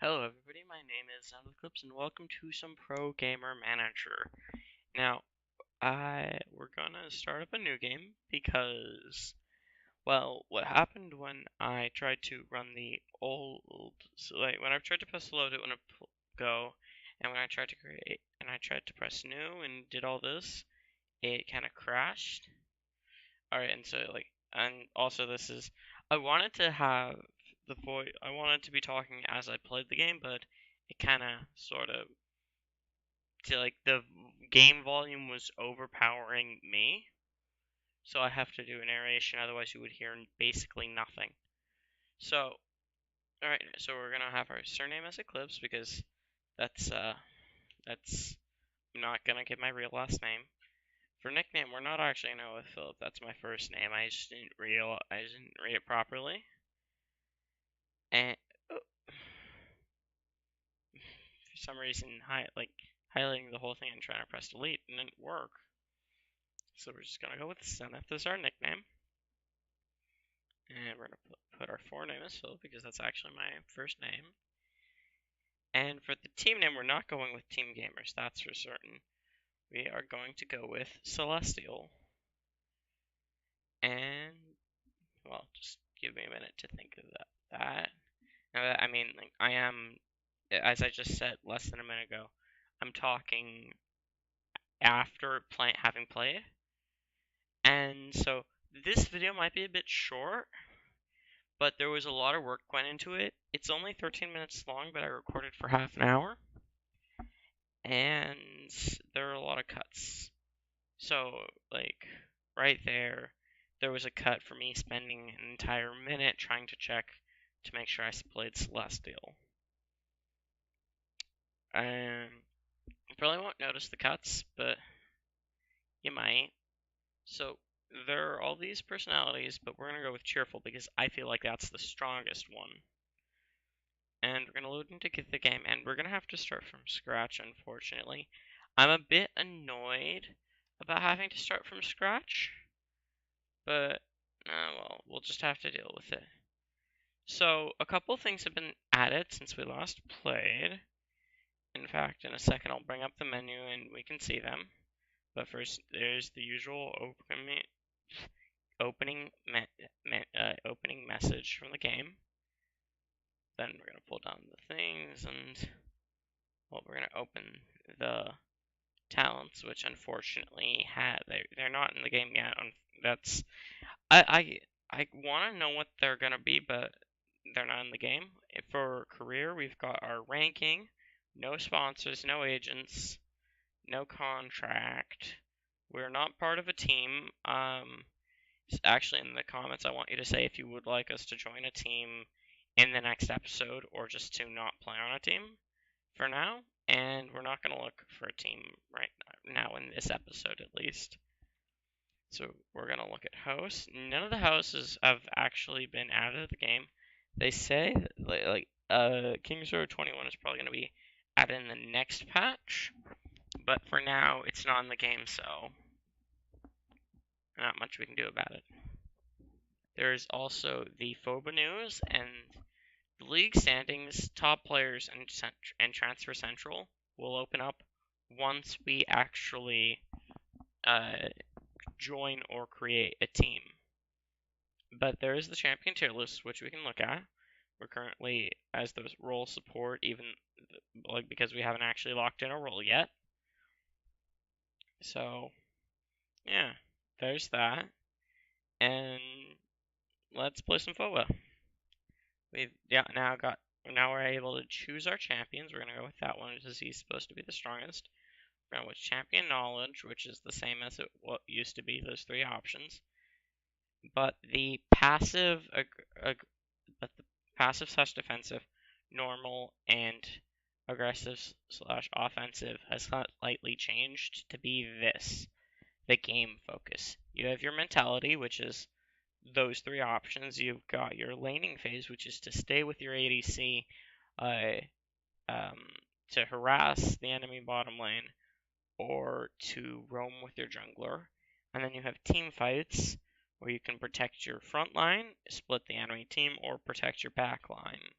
Hello everybody, my name is Soundclips and welcome to some Pro Gamer Manager. Now, we're gonna start up a new game because, well, what happened when I tried to run the when I tried to press load it when go, and when I tried to create, and I tried to press new and did all this, it kind of crashed. Alright, and so, and also I wanted to have I wanted to be talking as I played the game, but it kind of sort of the game volume was overpowering me, so I have to do a narration, otherwise you would hear basically nothing. So, alright, so we're gonna have our surname as Eclipse because that's I'm not gonna give my real last name. For nickname, we're not actually gonna go with Philip. That's my first name. I just didn't read it properly. And oh, for some reason, highlighting the whole thing and trying to press delete and didn't work. So we're just gonna go with Zenith as our nickname, and we're gonna put our forename as Phil because that's actually my first name. And for the team name, we're not going with Team Gamers. That's for certain. We are going to go with Celestial. And well, just give me a minute to think of that. Now, I mean, I am, as I just said less than a minute ago, I'm talking after having played. And so this video might be a bit short, but there was a lot of work went into it. It's only 13 minutes long, but I recorded for half an hour, and there are a lot of cuts. So, right there was a cut for me spending an entire minute trying to check to make sure I played Celestial. And you probably won't notice the cuts, but you might. So there are all these personalities, but we're gonna go with cheerful because I feel like that's the strongest one. And we're gonna load into the game, and we're gonna have to start from scratch, unfortunately. I'm a bit annoyed about having to start from scratch, but well, we'll just have to deal with it. So a couple things have been added since we last played. In fact, in a second I'll bring up the menu and we can see them. But first, there's the usual opening message from the game. Then we're gonna pull down the things, and well, we're gonna open the talents, which unfortunately they're not in the game yet. That's I want to know what they're gonna be, but they're not in the game. For career, we've got our ranking, no sponsors, no agents, no contract. We're not part of a team. Actually, in the comments, I want you to say if you would like us to join a team in the next episode or just to not play on a team for now. And we're not going to look for a team right now in this episode, at least. So we're going to look at hosts. None of the houses have actually been added to the game. They say Kings Row 21 is probably going to be added in the next patch, but for now it's not in the game, so not much we can do about it. There's also the FOBA news and the league standings, top players, and Transfer Central will open up once we actually join or create a team. But there is the champion tier list, which we can look at. We're currently as the role support, even because we haven't actually locked in a role yet. So, yeah, there's that. And let's play some FOBA. Now we're able to choose our champions. We're gonna go with that one because he's supposed to be the strongest. We're going with champion knowledge, which is the same as what used to be those three options. But the passive, slash defensive, normal, and aggressive slash offensive has slightly changed to be this, the game focus. You have your mentality, which is those three options. You've got your laning phase, which is to stay with your ADC to harass the enemy bottom lane or to roam with your jungler. And then you have team fights, where you can protect your front line, split the enemy team, or protect your back line.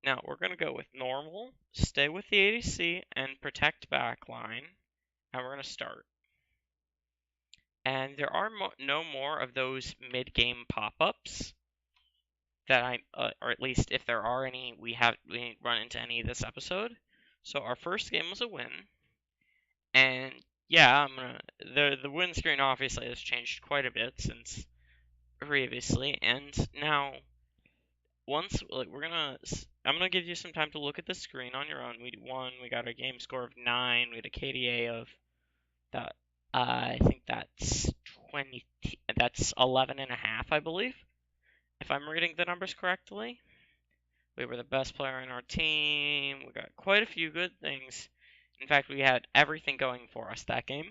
Now we're going to go with normal, stay with the ADC, and protect backline. And we're going to start. And there are no more of those mid-game pop-ups that or at least if there are any, we run into any this episode. So our first game was a win, and yeah, the win screen obviously has changed quite a bit since previously, and now I'm gonna give you some time to look at the screen on your own. We won. We got a game score of 9. We had a KDA of that. I think that's 20. That's 11 and a half, I believe, if I'm reading the numbers correctly. We were the best player in our team. We got quite a few good things. In fact, we had everything going for us that game.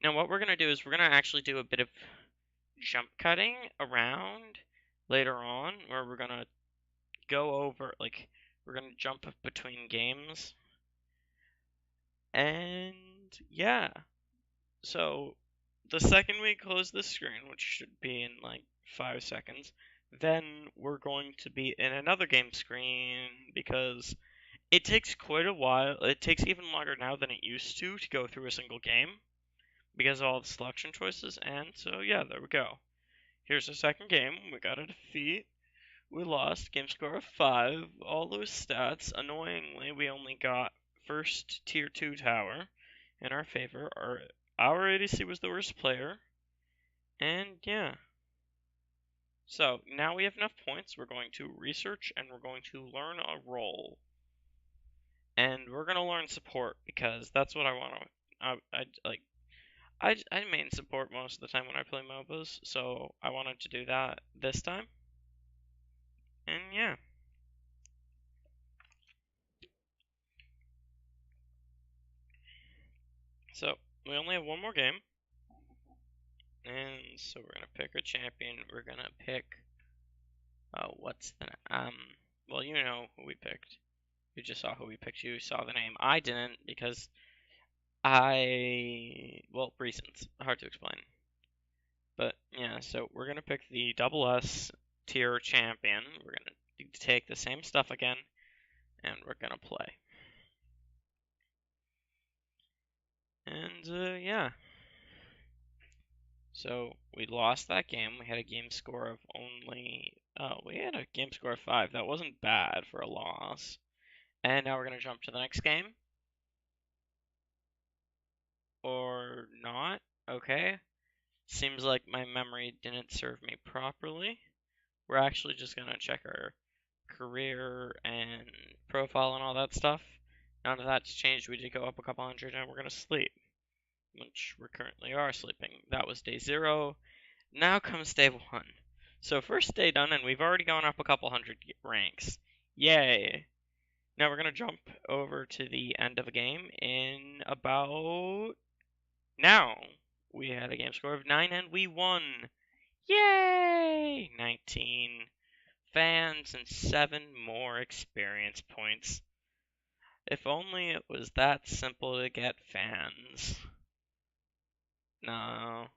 Now, what we're going to do is we're going to actually do a bit of jump cutting around later on, where we're going to go over, we're going to jump between games. And, yeah. So, the second we close the screen, which should be in, 5 seconds, then we're going to be in another game screen, because it takes quite a while. It takes even longer now than it used to go through a single game because of all the selection choices. And so, yeah, there we go. Here's the second game. We got a defeat. We lost. Game score of 5. All those stats. Annoyingly, we only got first tier 2 tower in our favor. Our ADC was the worst player. And yeah. So, now we have enough points. We're going to research and we're going to learn a role. And we're gonna learn support because that's what I want to. I main support most of the time when I play MOBAs, so I wanted to do that this time. And yeah. So we only have one more game, and so we're gonna pick a champion. We're gonna pick. Well, you know who we picked. You just saw who we picked. You saw the name. I didn't because reasons. Hard to explain. But yeah, so we're gonna pick the double S tier champion. We're gonna take the same stuff again, and we're gonna play. And yeah. So we lost that game. We had a game score of we had a game score of 5. That wasn't bad for a loss. And now we're gonna jump to the next game. Or not. Okay. Seems like my memory didn't serve me properly. We're actually just gonna check our career and profile and all that stuff. None of that's changed. We did go up a couple hundred and we're gonna sleep. Which we currently are sleeping. That was day 0. Now comes day 1. So first day done and we've already gone up a couple hundred ranks. Yay! Now we're gonna jump over to the end of a game in about now. We had a game score of 9 and we won. Yay! 19 fans and 7 more experience points. If only it was that simple to get fans. No.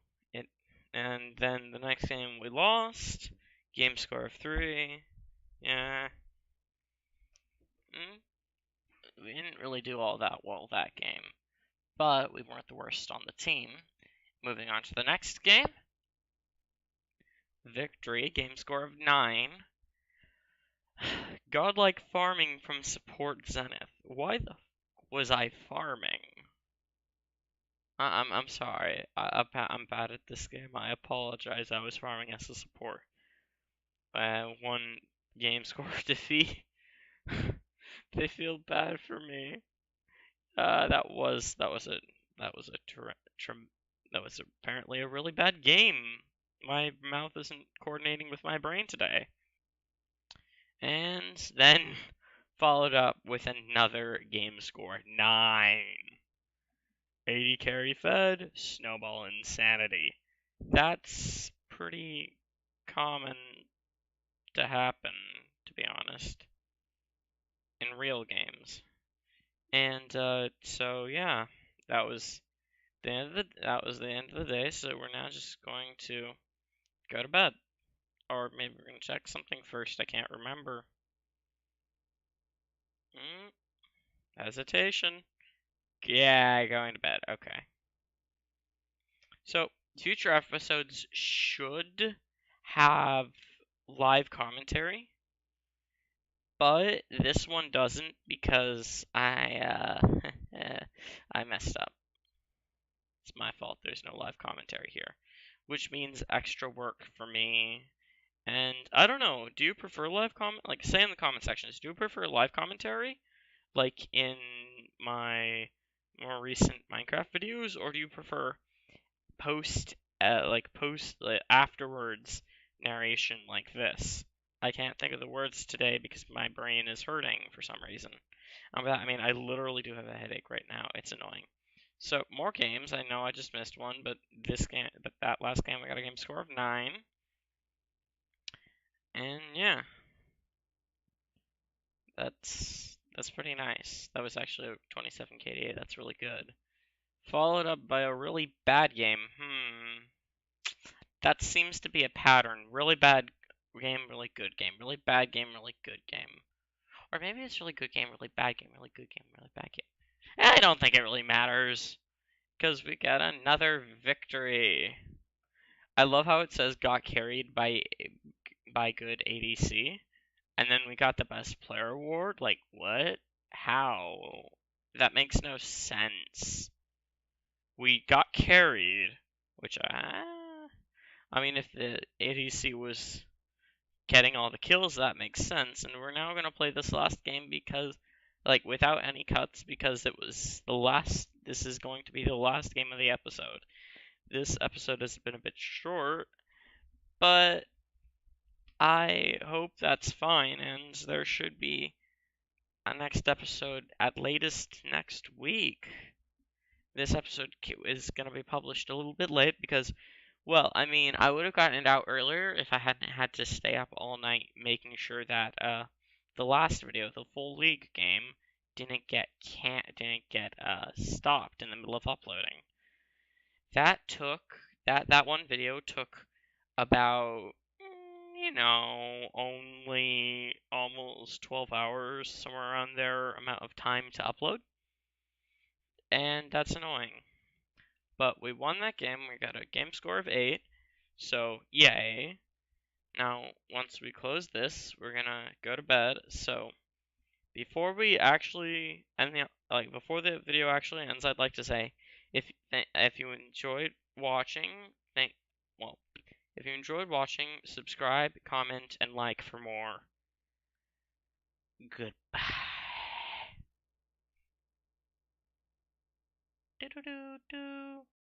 And then the next game we lost. Game score of 3. Yeah. We didn't really do all that well that game. But we weren't the worst on the team. Moving on to the next game. Victory. Game score of 9. Godlike farming from support Zenith. Why the was I farming? I'm sorry. I'm bad at this game. I apologize. I was farming as a support. 1 game score defeat. They feel bad for me. That was apparently a really bad game. My mouth isn't coordinating with my brain today. And then followed up with another game score, 9. 80 carry fed, snowball insanity. That's pretty common to happen, to be honest, in real games. And so yeah, that was the end of the day. So we're now just going to go to bed, or maybe we're gonna check something first. I can't remember. Hesitation. Yeah, going to bed. Okay. So, future episodes should have live commentary, but this one doesn't because I messed up. It's my fault. There's no live commentary here, which means extra work for me. And I don't know. Do you prefer live comment? Like, say in the comment sections, do you prefer live commentary, like in my more recent Minecraft videos, or do you prefer post afterwards narration like this? I can't think of the words today because my brain is hurting for some reason. I mean, I literally do have a headache right now. It's annoying. So more games. I know I just missed one, but that last game, I got a game score of 9. And yeah, that's pretty nice. That was actually 27 KDA. That's really good. Followed up by a really bad game. That seems to be a pattern. Really bad game, really good game. Really bad game, really good game. Or maybe it's really good game, really bad game, really good game, really bad game. I don't think it really matters. Because we got another victory. I love how it says got carried by good ADC. And then we got the best player award? Like, what? How? That makes no sense. We got carried, which I mean, if the ADC was getting all the kills, that makes sense. And we're now gonna play this last game because, like, without any cuts, because it was the last. This is going to be the last game of the episode. This episode has been a bit short, but I hope that's fine, and there should be a next episode at latest next week. This episode is going to be published a little bit late because, well, I mean, I would have gotten it out earlier if I hadn't had to stay up all night making sure that the last video, the full league game, didn't get stopped in the middle of uploading. That one video took about only almost 12 hours, somewhere around there amount of time to upload. And that's annoying. But we won that game. We got a game score of 8. So, yay. Now, once we close this, we're gonna go to bed. So, before we actually end before the video actually ends, I'd like to say, if you enjoyed watching, if you enjoyed watching, subscribe, comment, and like for more. Goodbye. Do do do do.